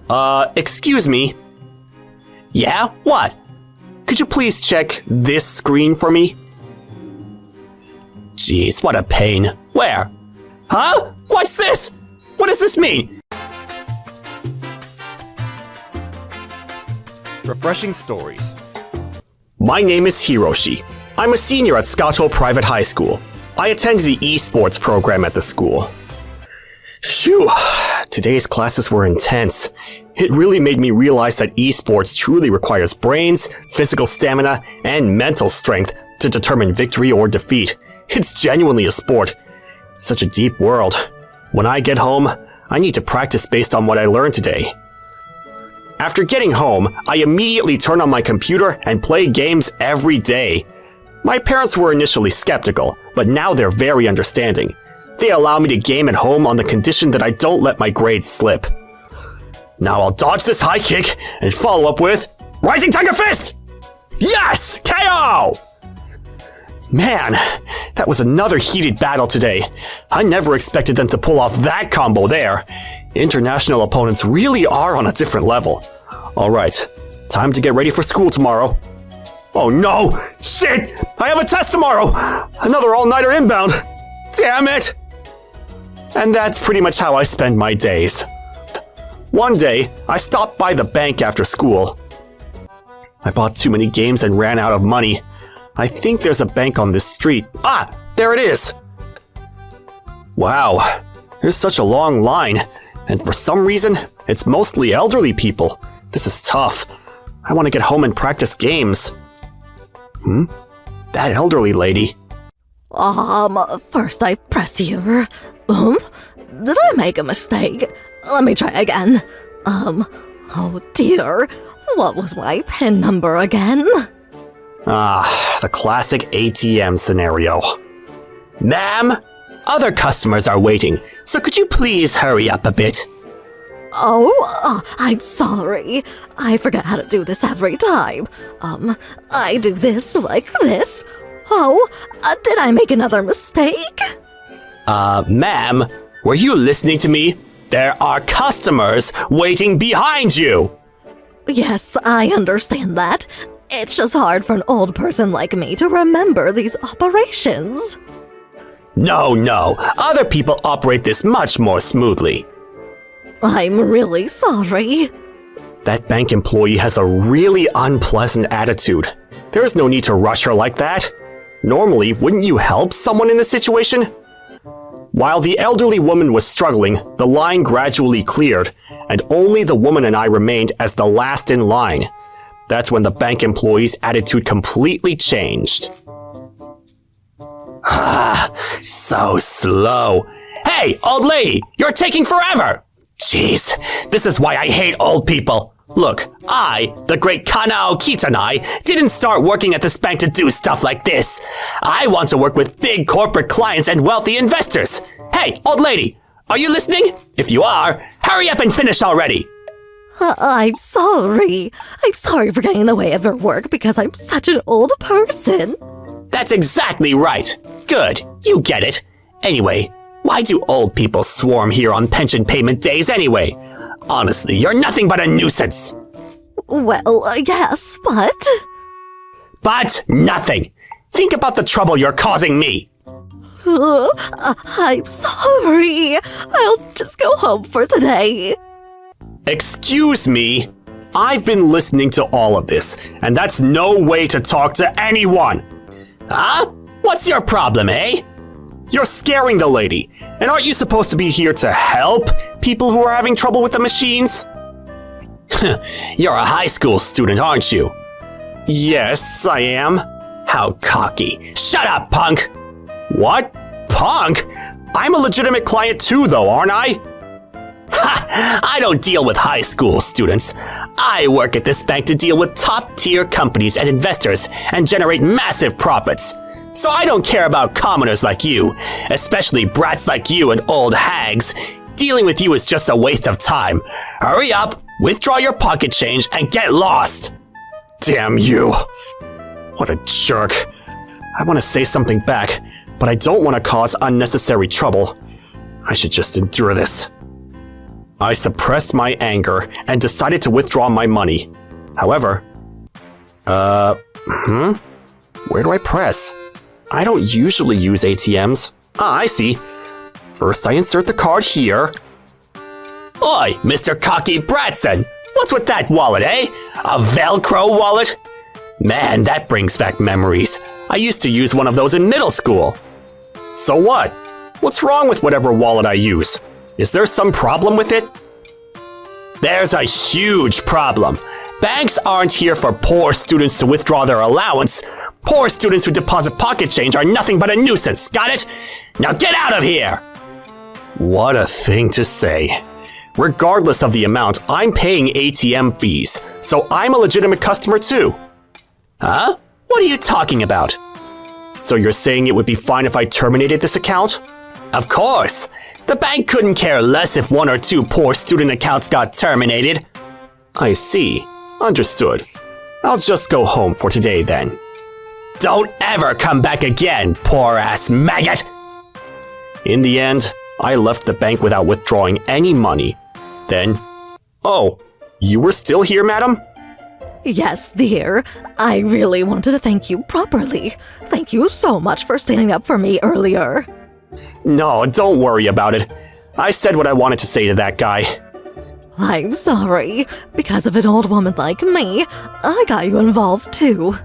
Excuse me? Yeah? What? Could you please check this screen for me? Jeez, what a pain. Where? Huh? What's this? What does this mean? Refreshing stories. My name is Hiroshi. I'm a senior at Scotto Private High School. I attend the esports program at the school. Phew, today's classes were intense. It really made me realize that esports truly requires brains, physical stamina, and mental strength to determine victory or defeat. It's genuinely a sport. It's such a deep world. When I get home, I need to practice based on what I learned today. After getting home, I immediately turn on my computer and play games every day. My parents were initially skeptical, but now they're very understanding. They allow me to game at home on the condition that I don't let my grades slip. Now I'll dodge this high kick and follow up with Rising Tiger Fist! Yes! KO! Man, that was another heated battle today. I never expected them to pull off that combo there. International opponents really are on a different level. Alright, time to get ready for school tomorrow. Oh no! Shit! I have a test tomorrow! Another all-nighter inbound! Damn it! And that's pretty much how I spend my days. One day, I stopped by the bank after school. I bought too many games and ran out of money. I think there's a bank on this street. Ah! There it is! Wow, there's such a long line, and for some reason, it's mostly elderly people. This is tough. I want to get home and practice games. That elderly lady. First I press here. Did I make a mistake? Let me try again. Oh dear. What was my PIN number again? Ah, the classic ATM scenario. Ma'am, other customers are waiting, so could you please hurry up a bit? Oh, I'm sorry. I forget how to do this every time. I do this like this. Oh, did I make another mistake? Ma'am, were you listening to me? There are customers waiting behind you! Yes, I understand that. It's just hard for an old person like me to remember these operations. No, other people operate this much more smoothly. I'm really sorry. That bank employee has a really unpleasant attitude. There is no need to rush her like that. Normally, wouldn't you help someone in this situation? While the elderly woman was struggling, the line gradually cleared, and only the woman and I remained as the last in line. That's when the bank employee's attitude completely changed. Ah, so slow. Hey, old lady, you're taking forever! Jeez, this is why I hate old people. Look, I, the great Kanao Kitanai, didn't start working at this bank to do stuff like this. I want to work with big corporate clients and wealthy investors. Hey, old lady, are you listening? If you are, hurry up and finish already. I'm sorry. I'm sorry for getting in the way of your work because I'm such an old person. That's exactly right. Good, you get it. Anyway, why do old people swarm here on pension payment days anyway? Honestly, you're nothing but a nuisance. Well, yes, but... But nothing. Think about the trouble you're causing me. I'm sorry. I'll just go home for today. Excuse me? I've been listening to all of this, and that's no way to talk to anyone. Huh? What's your problem, eh? You're scaring the lady, and aren't you supposed to be here to help people who are having trouble with the machines? You're a high school student, aren't you? Yes, I am. How cocky. Shut up, punk! What? Punk? I'm a legitimate client too, though, aren't I? Ha! I don't deal with high school students. I work at this bank to deal with top-tier companies and investors and generate massive profits. So I don't care about commoners like you, especially brats like you and old hags. Dealing with you is just a waste of time. Hurry up, withdraw your pocket change, and get lost! Damn you. What a jerk. I want to say something back, but I don't want to cause unnecessary trouble. I should just endure this. I suppressed my anger and decided to withdraw my money. However, where do I press? I don't usually use ATMs. Ah, I see. First I insert the card here. Oi, Mr. Cocky Bratson! What's with that wallet, eh? A Velcro wallet? Man, that brings back memories. I used to use one of those in middle school. So what? What's wrong with whatever wallet I use? Is there some problem with it? There's a huge problem. Banks aren't here for poor students to withdraw their allowance. Poor students who deposit pocket change are nothing but a nuisance, got it? Now get out of here! What a thing to say. Regardless of the amount, I'm paying ATM fees, so I'm a legitimate customer too. Huh? What are you talking about? So you're saying it would be fine if I terminated this account? Of course! The bank couldn't care less if 1 or 2 poor student accounts got terminated. I see. Understood. I'll just go home for today then. Don't ever come back again, poor-ass maggot! In the end, I left the bank without withdrawing any money. Then, oh, you were still here, madam? Yes, dear. I really wanted to thank you properly. Thank you so much for standing up for me earlier. No, don't worry about it. I said what I wanted to say to that guy. I'm sorry. Because of an old woman like me, I got you involved too.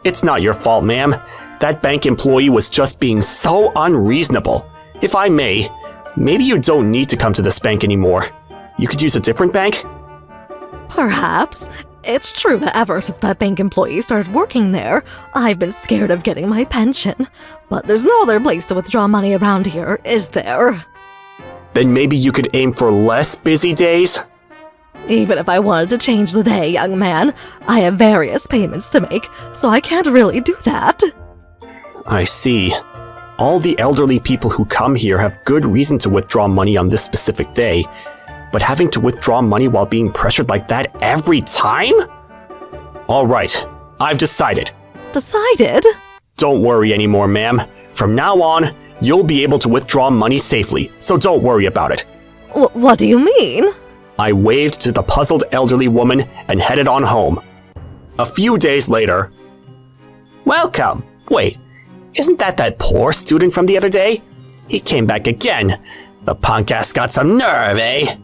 It's not your fault, ma'am. That bank employee was just being so unreasonable. If I may, maybe you don't need to come to this bank anymore. You could use a different bank? Perhaps. It's true that ever since that bank employee started working there, I've been scared of getting my pension. But there's no other place to withdraw money around here, is there? Then maybe you could aim for less busy days? Even if I wanted to change the day, young man, I have various payments to make, so I can't really do that. I see. All the elderly people who come here have good reason to withdraw money on this specific day, but having to withdraw money while being pressured like that every time? All right, I've decided. Decided? Don't worry anymore, ma'am. From now on, you'll be able to withdraw money safely, so don't worry about it. What do you mean? I waved to the puzzled elderly woman and headed on home. A few days later... Welcome! Wait, isn't that poor student from the other day? He came back again. The punk ass got some nerve, eh?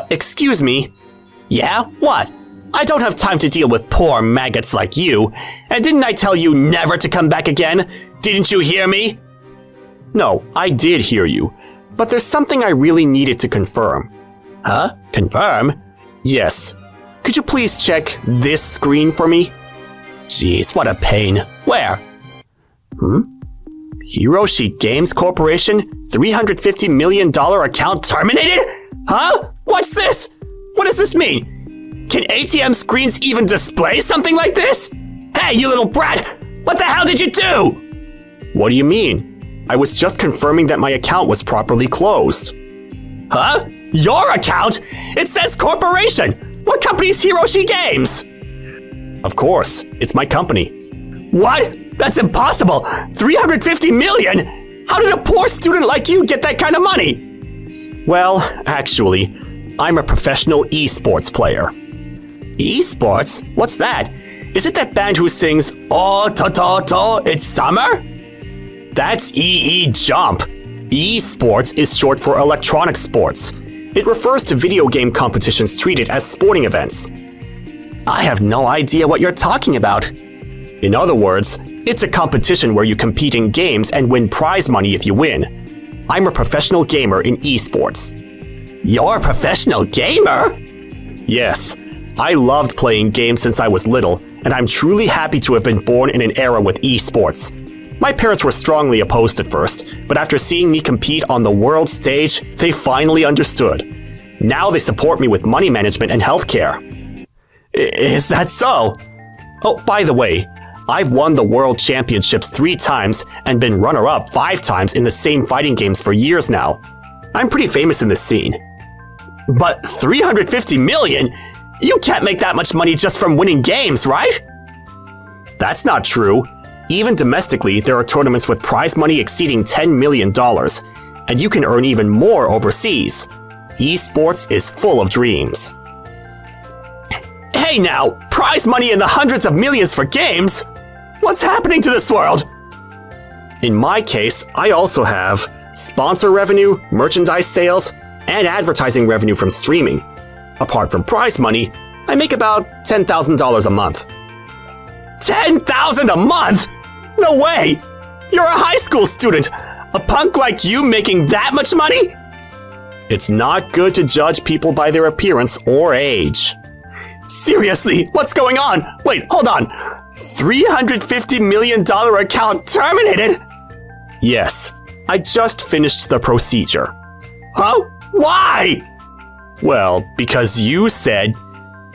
Excuse me? Yeah, what? I don't have time to deal with poor maggots like you. And didn't I tell you never to come back again? Didn't you hear me? No, I did hear you. But there's something I really needed to confirm. Huh? Confirm? Yes. Could you please check this screen for me? Jeez, what a pain. Where? Hiroshi Games Corporation? $350 million account terminated? Huh? What's this? What does this mean? Can ATM screens even display something like this? Hey, you little brat! What the hell did you do? What do you mean? I was just confirming that my account was properly closed. Huh? Your account? It says corporation! What company is Hiroshi Games? Of course, it's my company. What? That's impossible! 350 million? How did a poor student like you get that kind of money? Well, actually, I'm a professional esports player. Esports? What's that? Is it that band who sings "Oh, to, it's summer"? That's EE Jump. Esports is short for electronic sports. It refers to video game competitions treated as sporting events. I have no idea what you're talking about. In other words, it's a competition where you compete in games and win prize money if you win. I'm a professional gamer in esports. You're a professional gamer? Yes. I loved playing games since I was little, and I'm truly happy to have been born in an era with esports. My parents were strongly opposed at first, but after seeing me compete on the world stage, they finally understood. Now they support me with money management and healthcare. Is that so? Oh, by the way, I've won the world championships 3 times and been runner-up 5 times in the same fighting games for years now. I'm pretty famous in this scene. But 350 million? You can't make that much money just from winning games, right? That's not true. Even domestically, there are tournaments with prize money exceeding $10 million, and you can earn even more overseas. Esports is full of dreams. Hey now, prize money in the hundreds of millions for games? What's happening to this world? In my case, I also have sponsor revenue, merchandise sales, and advertising revenue from streaming. Apart from prize money, I make about $10,000 a month. $10,000 a month? No way! You're a high school student! A punk like you making that much money? It's not good to judge people by their appearance or age. Seriously, what's going on? Wait, hold on. $350 million account terminated? Yes, I just finished the procedure. Huh? Why? Well, because you said,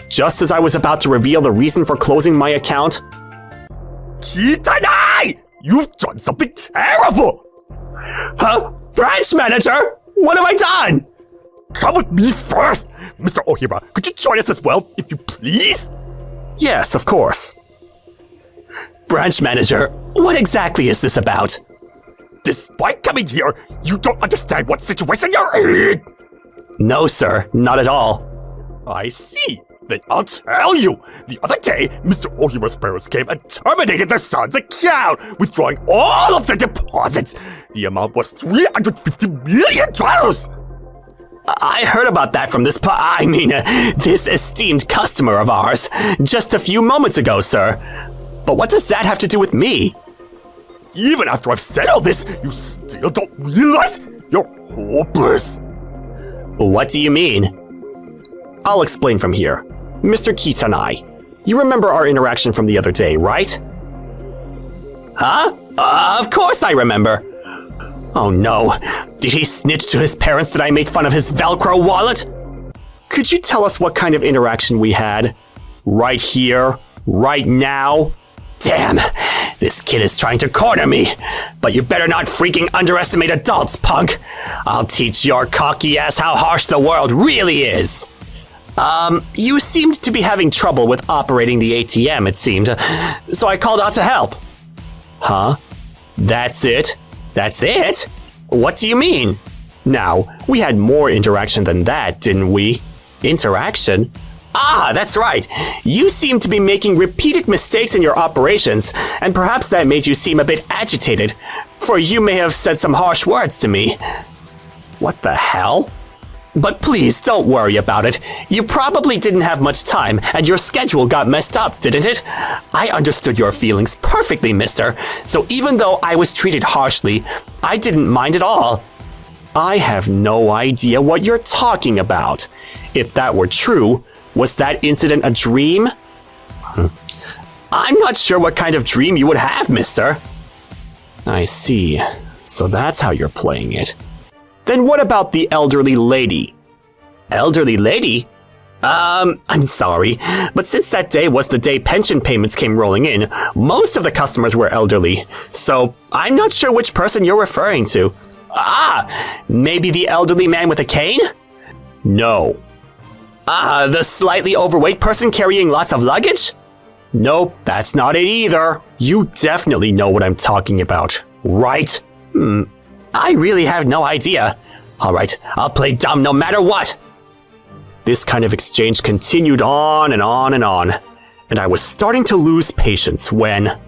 just as I was about to reveal the reason for closing my account, Kitanai! You've done something terrible! Huh? Branch manager? What have I done? Come with me first! Mr. Ohira, could you join us as well, if you please? Yes, of course. Branch manager, what exactly is this about? Despite coming here, you don't understand what situation you're in! No, sir, not at all. I see. Then I'll tell you. The other day, Mr. Ohira's parents came and terminated their son's account, withdrawing all of the deposits. The amount was $350 million! I heard about that from this this esteemed customer of ours, just a few moments ago, sir. But what does that have to do with me? Even after I've said all this, you still don't realize you're hopeless. What do you mean? I'll explain from here. Mr. Kitanai, you remember our interaction from the other day, right? Huh? Of course I remember. Oh no, did he snitch to his parents that I made fun of his Velcro wallet? Could you tell us what kind of interaction we had? Right here, right now? Damn, this kid is trying to corner me. But you better not freaking underestimate adults, punk. I'll teach your cocky ass how harsh the world really is. You seemed to be having trouble with operating the ATM, it seemed, so I called out to help. Huh? That's it? That's it? What do you mean? Now, we had more interaction than that, didn't we? Interaction? Ah, that's right. You seem to be making repeated mistakes in your operations, and perhaps that made you seem a bit agitated, for you may have said some harsh words to me. What the hell? But please, don't worry about it. You probably didn't have much time, and your schedule got messed up, didn't it? I understood your feelings perfectly, mister. So even though I was treated harshly, I didn't mind at all. I have no idea what you're talking about. If that were true, was that incident a dream? I'm not sure what kind of dream you would have, mister. I see. So that's how you're playing it. Then what about the elderly lady? Elderly lady? I'm sorry, but since that day was the day pension payments came rolling in, most of the customers were elderly, so I'm not sure which person you're referring to. Ah, maybe the elderly man with a cane? No. Ah, the slightly overweight person carrying lots of luggage? Nope, that's not it either. You definitely know what I'm talking about, right? I really have no idea. Alright, I'll play dumb no matter what. This kind of exchange continued on and on and on, and I was starting to lose patience when...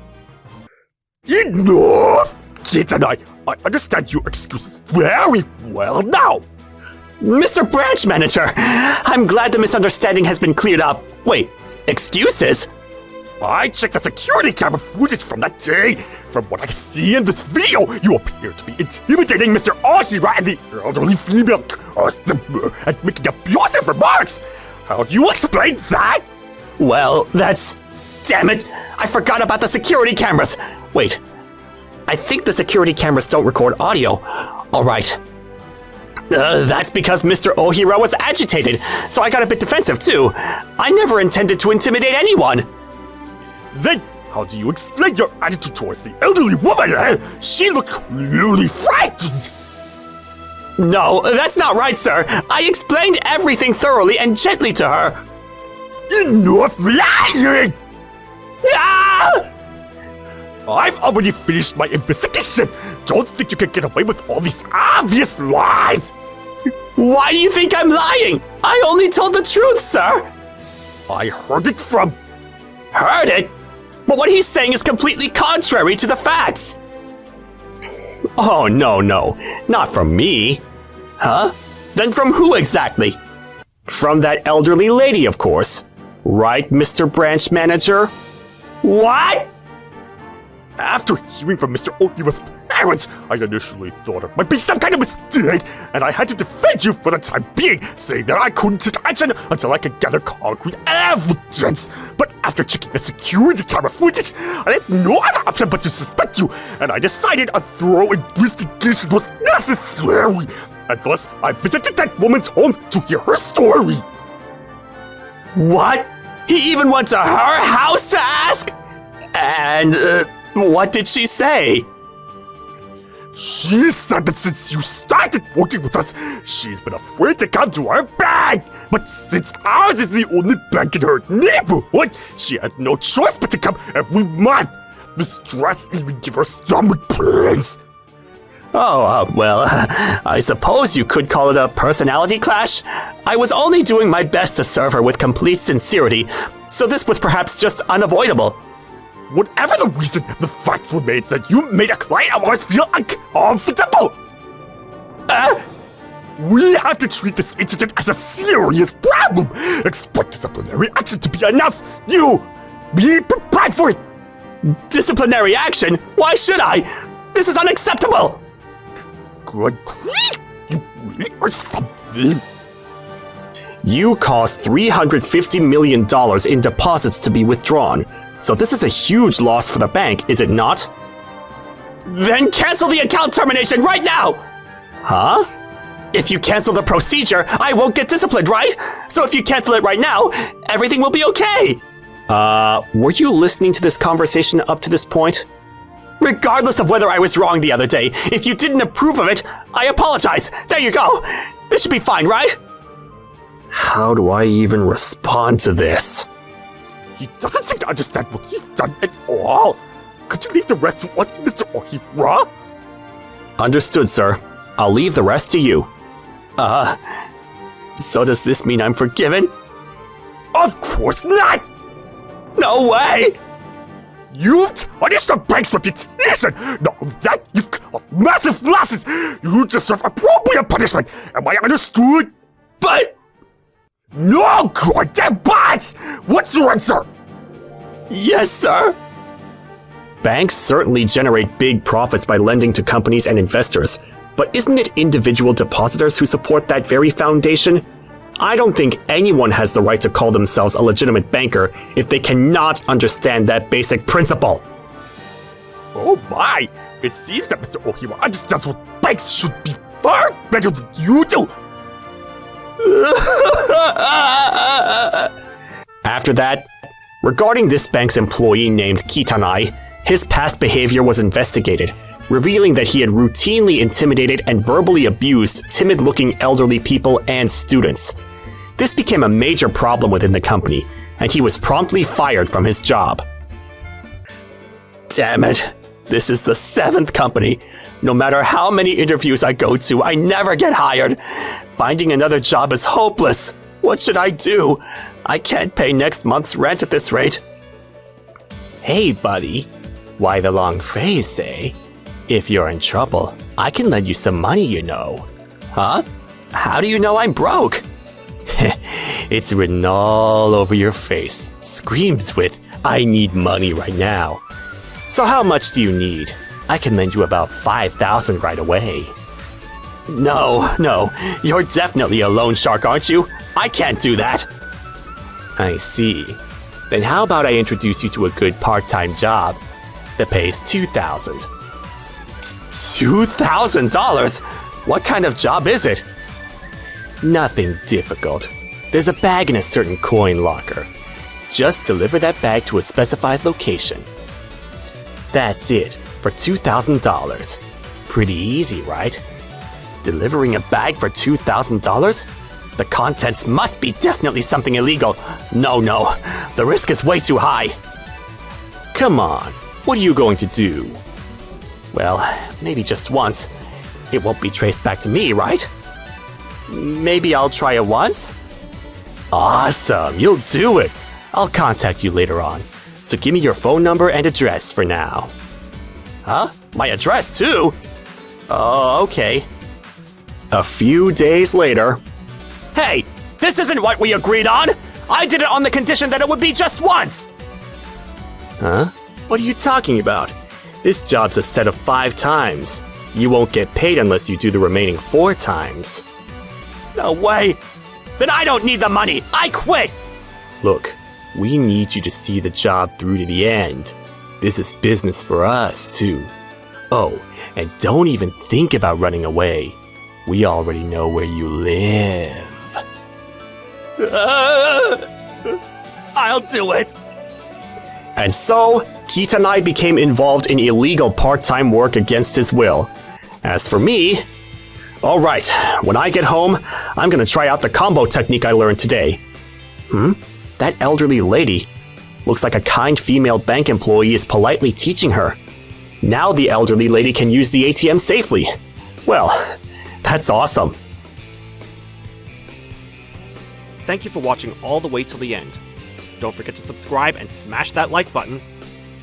Enough! Kitanai, I understand your excuses very well now. Mr. Branch Manager, I'm glad the misunderstanding has been cleared up. Wait, excuses? I checked the security camera footage from that day. From what I see in this video, you appear to be intimidating Mr. Ohira and the elderly female customer and making abusive remarks. How do you explain that? Well, that's... Damn it! I forgot about the security cameras! Wait, I think the security cameras don't record audio. Alright. That's because Mr. Ohira was agitated, so I got a bit defensive too. I never intended to intimidate anyone. Then, how do you explain your attitude towards the elderly woman? She looked clearly frightened. No, that's not right, sir. I explained everything thoroughly and gently to her. Enough lying! Ah! I've already finished my investigation. Don't think you can get away with all these obvious lies. Why do you think I'm lying? I only told the truth, sir. I heard it from... Heard it? But what he's saying is completely contrary to the facts. Oh, no, not from me. Huh? Then from who exactly? From that elderly lady, of course. Right, Mr. Branch Manager? What? After hearing from Mr. Ohima's parents, I initially thought it might be some kind of mistake, and I had to defend you for the time being, saying that I couldn't take action until I could gather concrete evidence. But after checking the security camera footage, I had no other option but to suspect you, and I decided a thorough investigation was necessary. And thus, I visited that woman's home to hear her story. What? He even went to her house to ask? And, what did she say? She said that since you started working with us, she's been afraid to come to our bank. But since ours is the only bank in her neighborhood, she has no choice but to come every month. The stress even give her stomach pains. Oh, well, I suppose you could call it a personality clash. I was only doing my best to serve her with complete sincerity, so this was perhaps just unavoidable. Whatever the reason, the facts were made that you made a client of ours feel uncomfortable. We have to treat this incident as a serious problem. Expect disciplinary action to be announced. You be prepared for it. Disciplinary action? Why should I? This is unacceptable. Good grief! You really are something. You caused $350 million in deposits to be withdrawn, so this is a huge loss for the bank, is it not? Then cancel the account termination right now! Huh? If you cancel the procedure, I won't get disciplined, right? So if you cancel it right now, everything will be okay. Were you listening to this conversation up to this point? Regardless of whether I was wrong the other day, if you didn't approve of it, I apologize. There you go. This should be fine, right? How do I even respond to this? He doesn't seem to understand what he's done at all. Could you leave the rest to us, Mr. Ohira? Understood, sir. I'll leave the rest to you. So does this mean I'm forgiven? Of course not! No way! You've tarnished the bank's reputation! Now that you've caused massive losses, you deserve appropriate punishment! Am I understood? But... No goddamn but! What's your answer? Yes, sir. Banks certainly generate big profits by lending to companies and investors, but isn't it individual depositors who support that very foundation? I don't think anyone has the right to call themselves a legitimate banker if they cannot understand that basic principle. Oh my! It seems that Mr. Ohira understands what banks should be far better than you do! After that, regarding this bank's employee named Kitanai, his past behavior was investigated, revealing that he had routinely intimidated and verbally abused timid-looking elderly people and students. This became a major problem within the company, and he was promptly fired from his job. Damn it. This is the 7th company. No matter how many interviews I go to, I never get hired. Finding another job is hopeless. What should I do? I can't pay next month's rent at this rate. Hey, buddy. Why the long face, eh? If you're in trouble, I can lend you some money, you know. Huh? How do you know I'm broke? It's written all over your face. Screams with, I need money right now. So how much do you need? I can lend you about 5,000 right away. No, you're definitely a loan shark, aren't you? I can't do that. I see. Then how about I introduce you to a good part-time job that pays $2,000? $2,000? What kind of job is it? Nothing difficult. There's a bag in a certain coin locker. Just deliver that bag to a specified location. That's it, for $2,000. Pretty easy, right? Delivering a bag for $2,000? The contents must be definitely something illegal. No, the risk is way too high. Come on, what are you going to do? Well, maybe just once. It won't be traced back to me, right? maybe I'll try it once? Awesome, you'll do it. I'll contact you later on. So give me your phone number and address for now. Huh? My address too? Oh, okay. A few days later. Hey, this isn't what we agreed on! I did it on the condition that it would be just once! Huh? What are you talking about? This job's a set of 5 times. You won't get paid unless you do the remaining 4 times. No way! Then I don't need the money! I quit! Look, we need you to see the job through to the end. This is business for us, too. Oh, and don't even think about running away. We already know where you live. I'll do it! And so, Kitanai became involved in illegal part-time work against his will. As for me, alright, when I get home, I'm gonna try out the combo technique I learned today. That elderly lady. Looks like a kind female bank employee is politely teaching her. Now the elderly lady can use the ATM safely. Well, that's awesome. Thank you for watching all the way till the end. Don't forget to subscribe and smash that like button.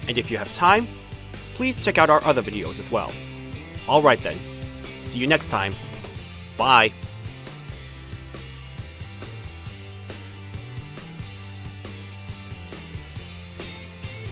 And if you have time, please check out our other videos as well. Alright then, see you next time. Bye.